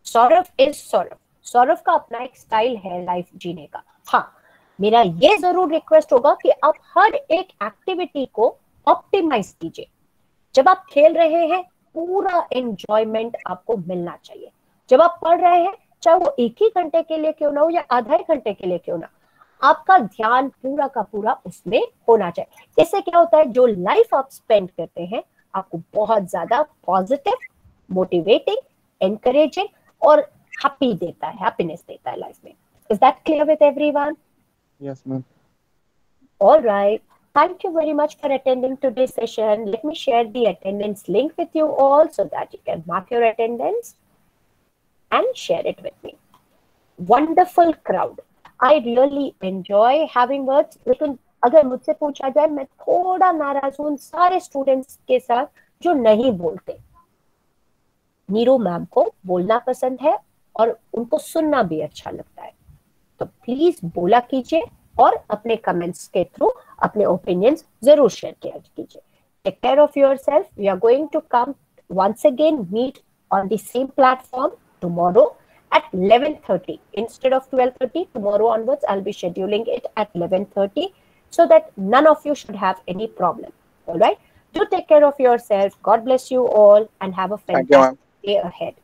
सौरभ इज सौरभ, सौरभ का अपना एक स्टाइल है लाइफ जीने का। हाँ, मेरा ये जरूर रिक्वेस्ट होगा कि आप हर एक एक्टिविटी को ऑप्टिमाइज कीजिए। जब आप खेल रहे हैं पूरा एंजॉयमेंट आपको मिलना चाहिए। जब आप पढ़ रहे हैं, चाहे वो 1 ही घंटे के लिए क्यों ना हो या आधा ही घंटे के लिए क्यों ना, आपका ध्यान पूरा का पूरा उसमें होना चाहिए। इससे क्या होता है, जो लाइफ आप स्पेंड करते हैं आपको बहुत ज्यादा पॉजिटिव, मोटिवेटिंग, एनकरेजिंग और हैप्पी देता है, हैप्पीनेस देता है लाइफ में। Is that clear with everyone? Yes ma'am. All right. Thank you very much for attending today's session. Let me share the attendance link with you all so that you can mark your attendance and share it with me. Wonderful crowd. I really enjoy having words. लेकिन अगर मुझसे पूछा जाए, मैं थोड़ा नाराज हूं उन सारे स्टूडेंट्स के साथ जो नहीं बोलते। नीरू मैम को बोलना पसंद है और उनको सुनना भी अच्छा लगता है, तो प्लीज बोला कीजिए और अपने कमेंट्स के थ्रू अपने ओपिनियंस जरूर शेयर किया कीजिए। Take care of yourself. We are going to come once again meet on the same platform tomorrow at 11:30 instead of 12:30. Tomorrow onwards I'll be scheduling it at 11:30 so that none of you should have any problem. All right, do take care of yourself. God bless you all and have a fantastic day ahead.